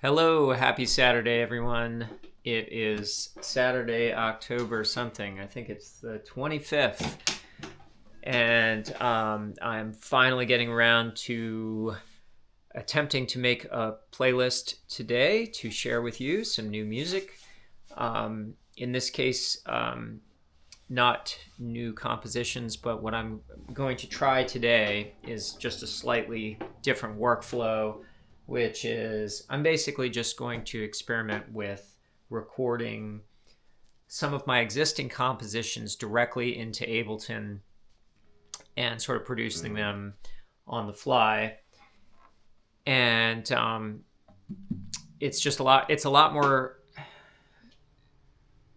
Hello, happy Saturday, everyone. It is Saturday, October something. I think it's the 25th. And I'm finally getting around to attempting to make a playlist today to share with you some new music. In this case, not new compositions, but what I'm going to try today is just a slightly different workflow, which is I'm basically just going to experiment with recording some of my existing compositions directly into Ableton and sort of producing them on the fly. And it's just it's a lot more,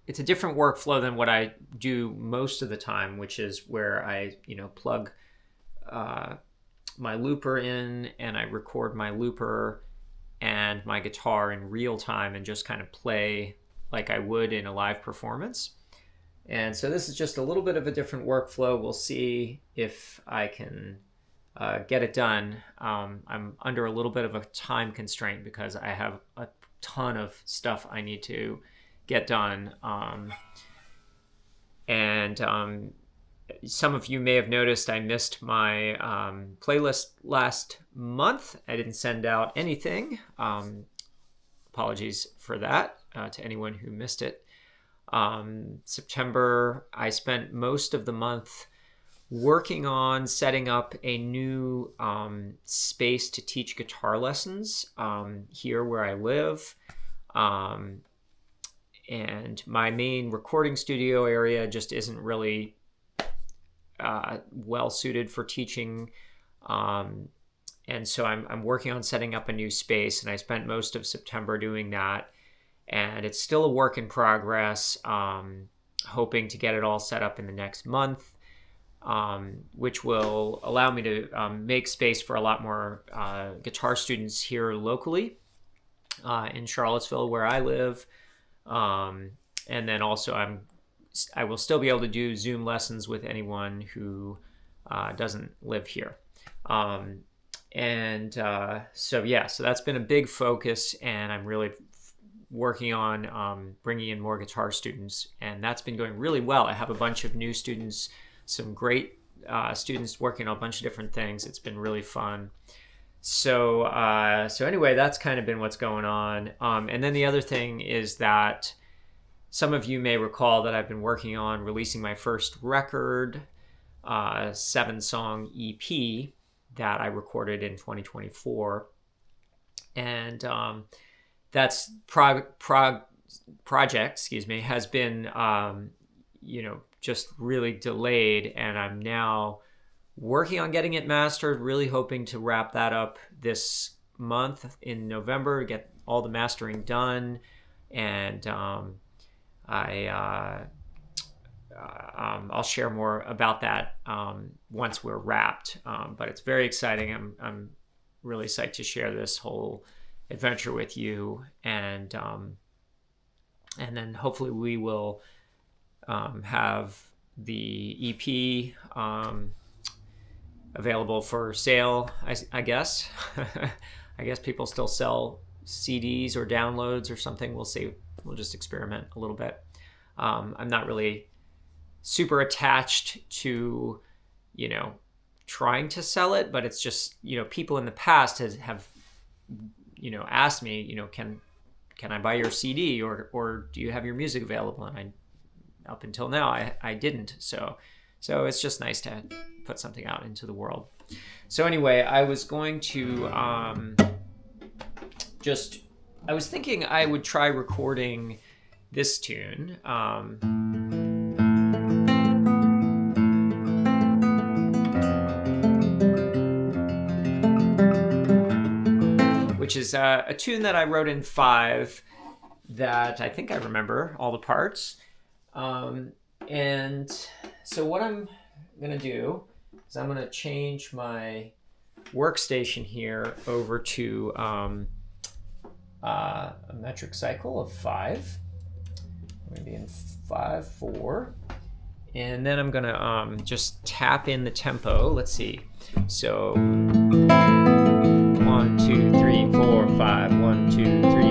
it's a different workflow than what I do most of the time, which is where I, plug my looper in and I record my looper and my guitar in real time and just kind of play like I would in a live performance. And so this is just a little bit of a different workflow. We'll see if I can get it done. I'm under a little bit of a time constraint because I have a ton of stuff I need to get done. Some of you may have noticed I missed my playlist last month. I didn't send out anything. Apologies for that to anyone who missed it. September, I spent most of the month working on setting up a new space to teach guitar lessons here where I live. And my main recording studio area just isn't really well suited for teaching. And so I'm working on setting up a new space, and I spent most of September doing that. And it's still a work in progress, hoping to get it all set up in the next month, which will allow me to make space for a lot more guitar students here locally in Charlottesville, where I live. And then also I will still be able to do Zoom lessons with anyone who doesn't live here. So that's been a big focus, and I'm really working on bringing in more guitar students, and that's been going really well. I have a bunch of new students, some great students working on a bunch of different things. It's been really fun. So anyway, that's kind of been what's going on. And then the other thing is that some of you may recall that I've been working on releasing my first record, 7-song EP that I recorded in 2024. And that's project, has been, just really delayed. And I'm now working on getting it mastered, really hoping to wrap that up this month in November, get all the mastering done. And I'll share more about that once we're wrapped. But it's very exciting. I'm really psyched to share this whole adventure with you. And then hopefully we will have the EP available for sale, I guess. I guess people still sell CDs or downloads or something. We'll see. We'll just experiment a little bit. I'm not really super attached to, trying to sell it, but it's just, people in the past have asked me, can I buy your CD or do you have your music available? And up until now, I didn't. So it's just nice to put something out into the world. So anyway, I was going to I was thinking I would try recording this tune. Which is a tune that I wrote in 5 that I think I remember all the parts. And so what I'm going to do is I'm going to change my workstation here over to a metric cycle of 5. I'm going to be in 5/4. And then I'm going to just tap in the tempo. Let's see. So 1, 2, 3, 4, 5. 1, 2, 3.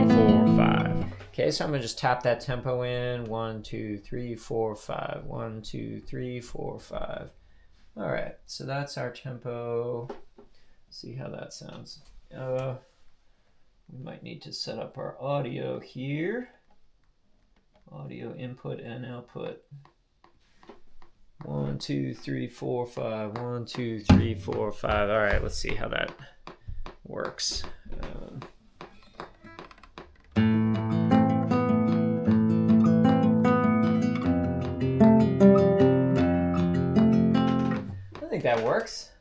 Okay, so I'm gonna just tap that tempo in. 1, 2, 3, 4, 5. 1, 2, 3, 4, 5. All right, so that's our tempo. See how that sounds. We might need to set up our audio here. Audio input and output. 1, 2, 3, 4, 5. 1, 2, 3, 4, 5. All right, let's see how that works. I think that works.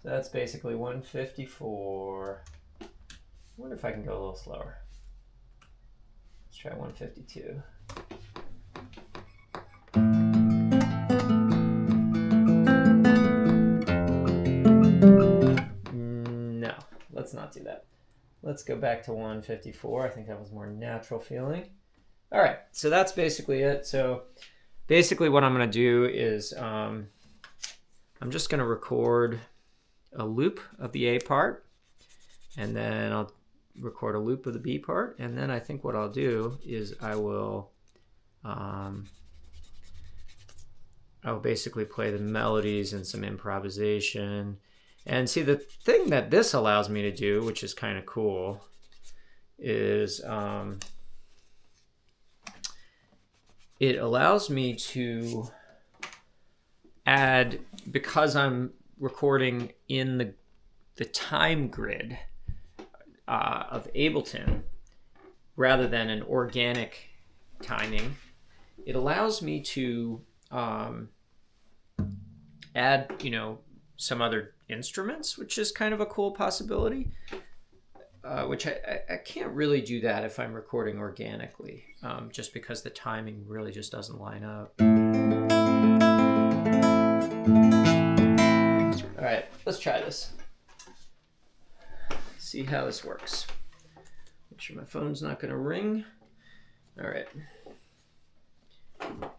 So that's basically 154. I wonder if I can go a little slower. Let's try 152. No, let's not do that. Let's go back to 154. I think that was more natural feeling. All right, so that's basically it. So basically what I'm going to do is I'm just going to record a loop of the A part, and then I'll record a loop of the B part, and then I think what I'll do is I'll basically play the melodies and some improvisation. And see, the thing that this allows me to do, which is kind of cool, is it allows me to add, because I'm recording in the time grid of Ableton rather than an organic timing, it allows me to add, some other instruments, which is kind of a cool possibility, which I can't really do that if I'm recording organically, just because the timing really just doesn't line up. All right, let's try this. See how this works. Make sure my phone's not going to ring. All right. I've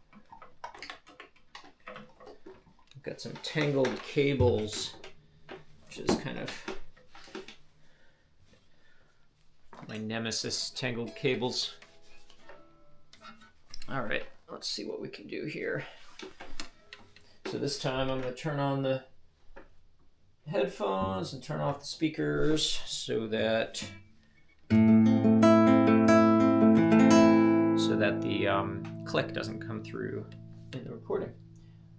got some tangled cables, which is kind of my nemesis, tangled cables. All right, let's see what we can do here. So this time I'm going to turn on the headphones and turn off the speakers so that the click doesn't come through in the recording.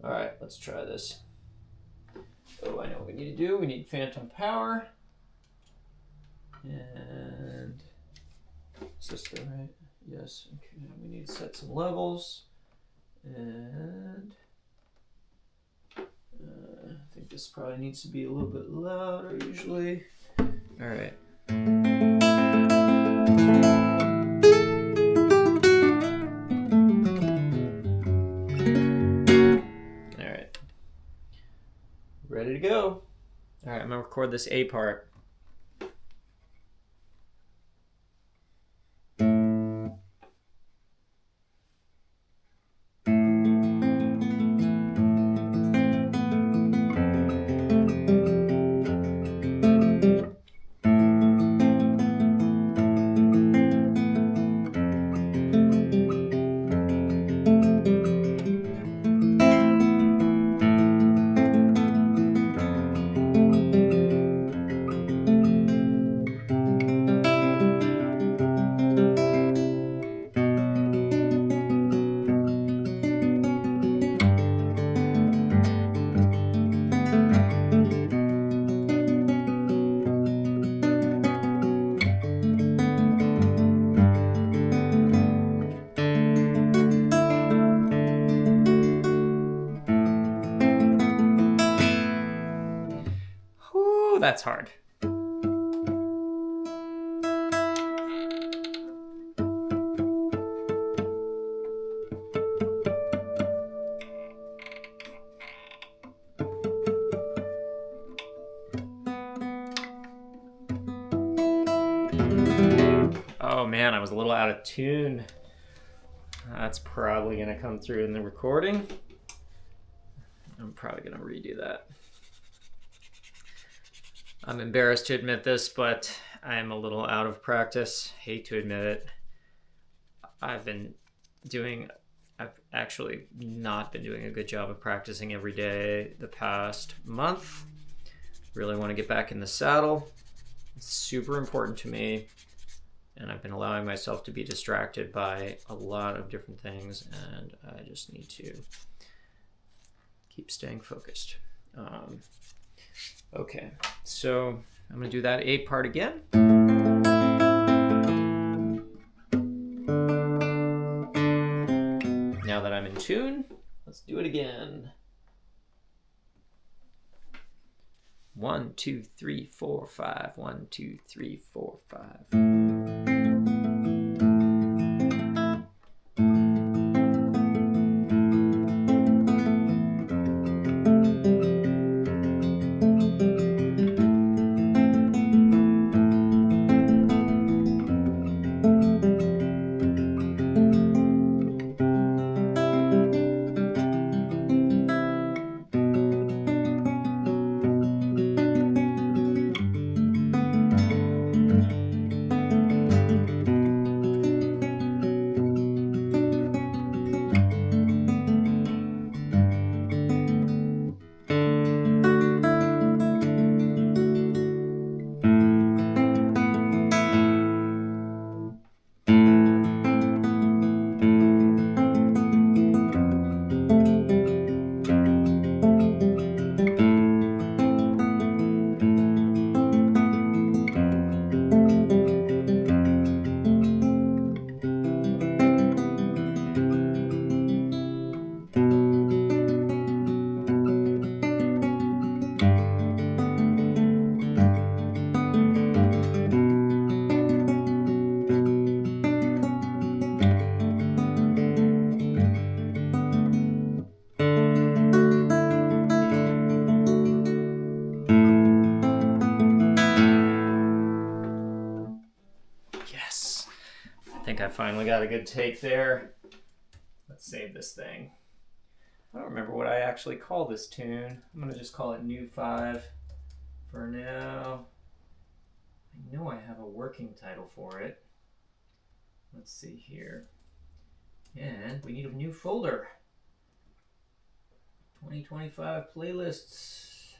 All right, let's try this. Oh, I know what we need to do. We need phantom power. And is this the right? Yes. Okay. We need to set some levels. And I think this probably needs to be a little bit louder usually. All right. Ready to go. All right, I'm gonna record this A part. That's hard. Oh man, I was a little out of tune. That's probably gonna come through in the recording. I'm probably gonna redo that. I'm embarrassed to admit this, but I'm a little out of practice. Hate to admit it. I've actually not been doing a good job of practicing every day the past month. Really want to get back in the saddle. It's super important to me. And I've been allowing myself to be distracted by a lot of different things, and I just need to keep staying focused. Okay, so I'm going to do that A part again. Now that I'm in tune, let's do it again. 1, 2, 3, 4, 5. 1, 2, 3, 4, 5. I finally got a good take there. Let's save this thing. I don't remember what I actually call this tune. I'm going to just call it New 5 for now. I know I have a working title for it. Let's see here. And we need a new folder. 2025 playlists.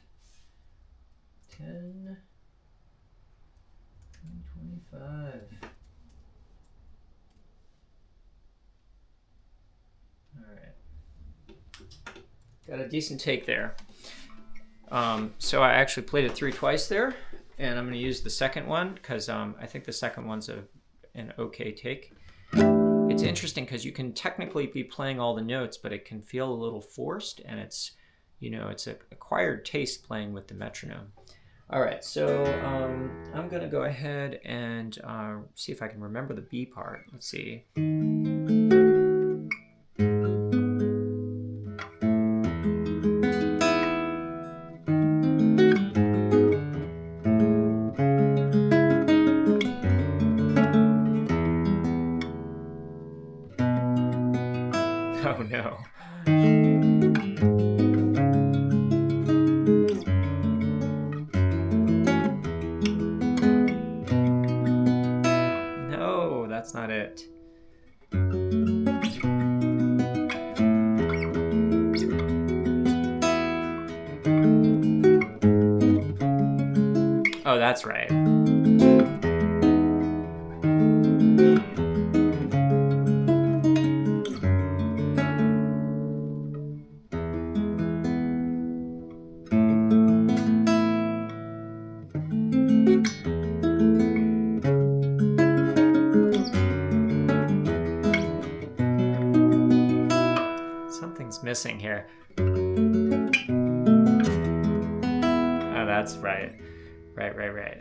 10. 2025. Got a decent take there. So I actually played it through twice there, and I'm going to use the second one because I think the second one's an okay take. It's interesting because you can technically be playing all the notes, but it can feel a little forced, and it's an acquired taste playing with the metronome. All right, so I'm going to go ahead and see if I can remember the B part. Let's see. Oh no. No, that's not it. Oh, that's right. Something's missing here. Oh, that's right. Right.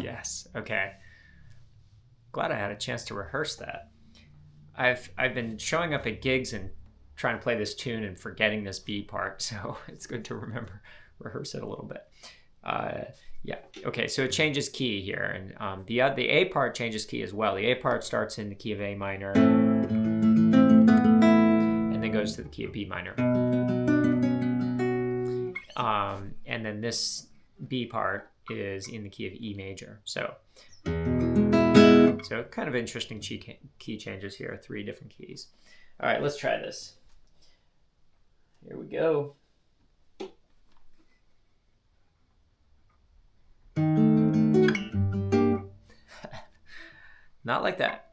Yes, okay. Glad I had a chance to rehearse that. I've been showing up at gigs and trying to play this tune and forgetting this B part, so it's good to rehearse it a little bit. Yeah, okay, so it changes key here, and the A part changes key as well. The A part starts in the key of A minor, and then goes to the key of B minor. And then this B part is in the key of E major. So kind of interesting key changes here, 3 different keys. All right, let's try this. Here we go. Not like that.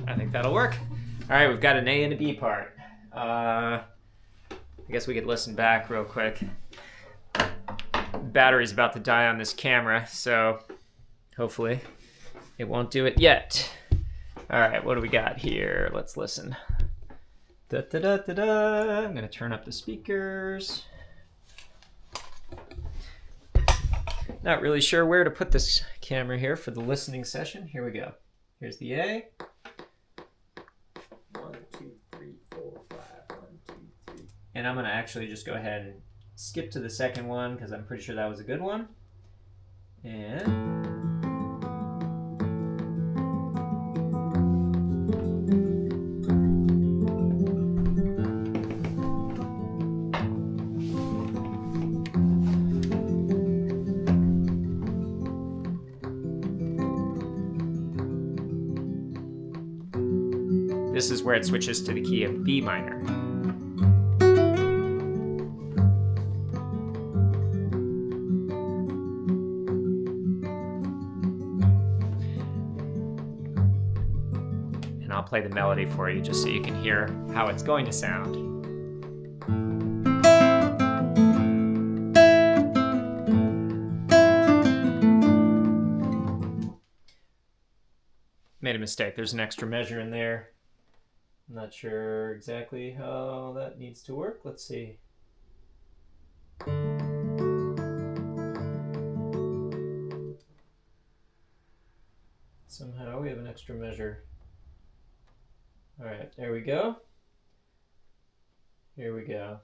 I think that'll work. All right, we've got an A and a B part. I guess we could listen back real quick. Battery's about to die on this camera, so hopefully it won't do it yet. All right, what do we got here? Let's listen. Da, da, da, da, da. I'm gonna turn up the speakers. Not really sure where to put this camera here for the listening session. Here we go. Here's the A. 1, 2, 3, 4, 5. 1, 2, 3. And I'm gonna actually just go ahead and skip to the second one because I'm pretty sure that was a good one. And this is where it switches to the key of B minor. And I'll play the melody for you just so you can hear how it's going to sound. Made a mistake. There's an extra measure in there. I'm not sure exactly how that needs to work. Let's see. Somehow we have an extra measure. All right, there we go. Here we go.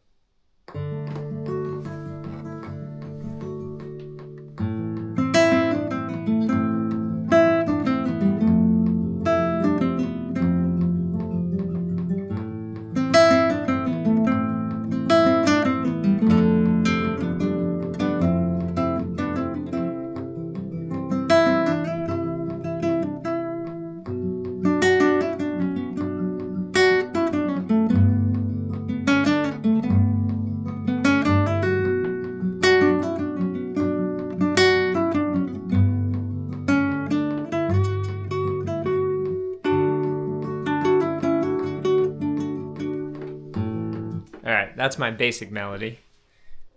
All right, that's my basic melody.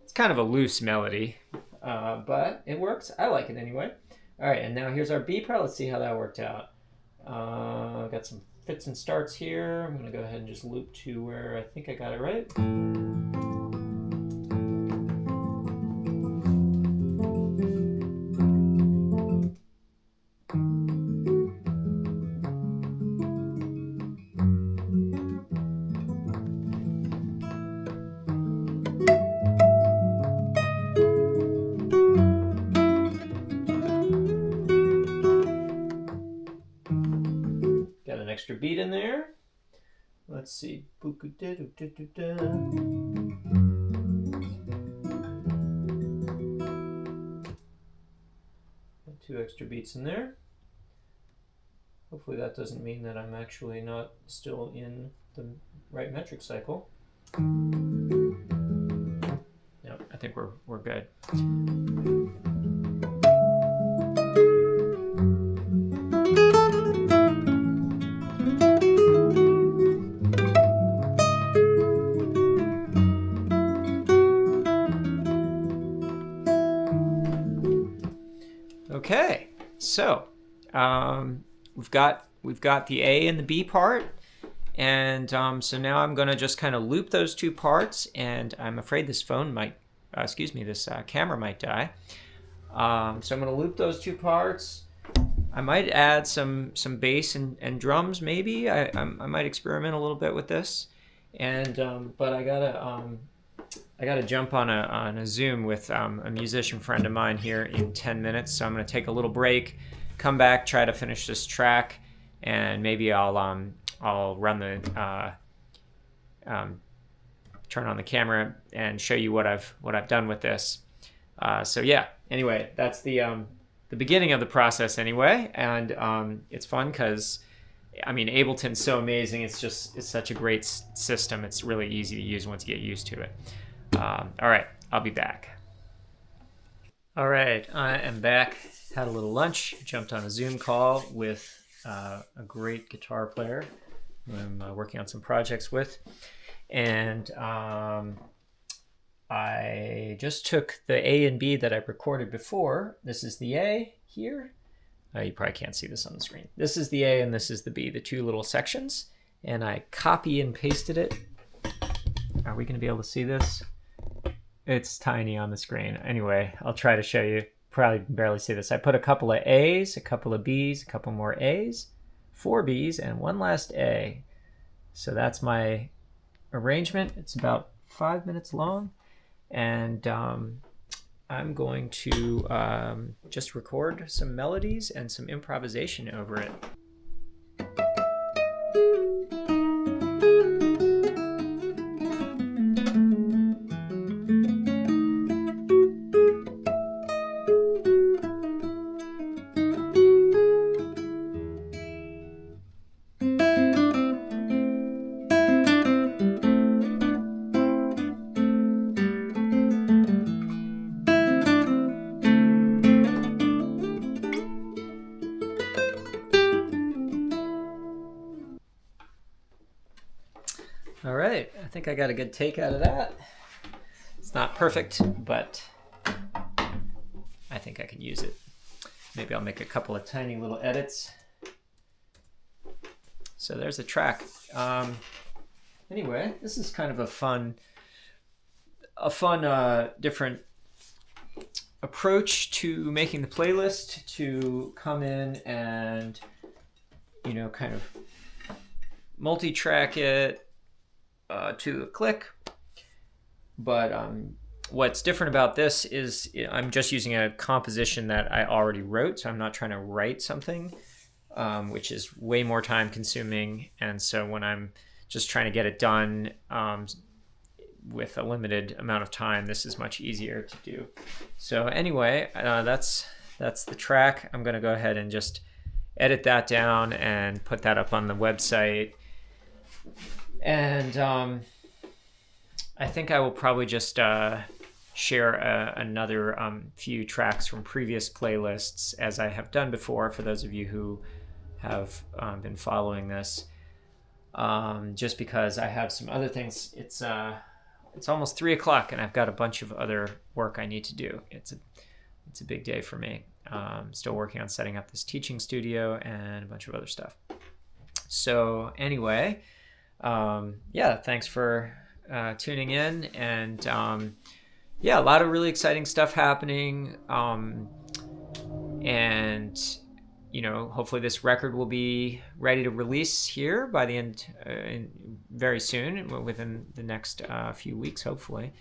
It's kind of a loose melody, but it works. I like it anyway. All right, and now here's our B part. Let's see how that worked out. Got some fits and starts here. I'm gonna go ahead and just loop to where I think I got it right. Got an extra beat in there. Let's see. Got 2 extra beats in there. Hopefully that doesn't mean that I'm actually not still in the right metric cycle. No, I think we're good. So we've got the A and the B part, and so now I'm gonna just kind of loop those two parts, and I'm afraid this phone might, this camera might die. So I'm gonna loop those two parts. I might add some bass and drums maybe. I might experiment a little bit with this, and but I gotta jump on a Zoom with a musician friend of mine here in 10 minutes. So I'm gonna take a little break, come back, try to finish this track, and maybe I'll run the turn on the camera and show you what I've done with this. So yeah. Anyway, that's the beginning of the process anyway, and it's fun because I mean Ableton's so amazing. It's such a great system. It's really easy to use once you get used to it. All right, I'll be back. All right, I am back. Had a little lunch. Jumped on a Zoom call with a great guitar player who I'm working on some projects with, and I just took the A and B that I recorded before. This is the A here. You probably can't see this on the screen. This is the A and this is the B, the two little sections. And I copy and pasted it. Are we going to be able to see this? It's tiny on the screen. Anyway, I'll try to show you. Probably barely see this. I put a couple of A's, a couple of B's, a couple more A's, 4 B's, and one last A. So that's my arrangement. It's about 5 minutes long. And I'm going to just record some melodies and some improvisation over it. All right, I think I got a good take out of that. It's not perfect, but I think I can use it. Maybe I'll make a couple of tiny little edits. So there's a track. Anyway, this is kind of a fun, different approach to making the playlist, to come in and, kind of multi-track it to a click. But what's different about this is I'm just using a composition that I already wrote, so I'm not trying to write something, which is way more time consuming. And so when I'm just trying to get it done with a limited amount of time, this is much easier to do. So anyway, that's the track. I'm going to go ahead and just edit that down and put that up on the website. And I think I will probably just share another few tracks from previous playlists, as I have done before, for those of you who have been following this. Just because I have some other things. It's almost 3 o'clock, and I've got a bunch of other work I need to do. It's a big day for me. Still working on setting up this teaching studio and a bunch of other stuff. So anyway, thanks for tuning in, and a lot of really exciting stuff happening, and hopefully this record will be ready to release here by the end, very soon, within the next few weeks, hopefully,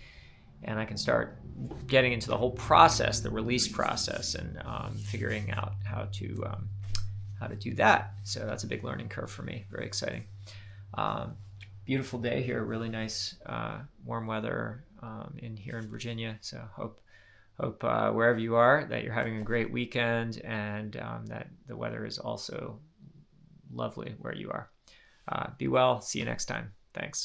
and I can start getting into the whole process, the release process, and figuring out how to do that. So that's a big learning curve for me. Very exciting. Beautiful day here, really nice warm weather here in Virginia. So hope wherever you are that you're having a great weekend, and that the weather is also lovely where you are. Be well. See you next time. Thanks.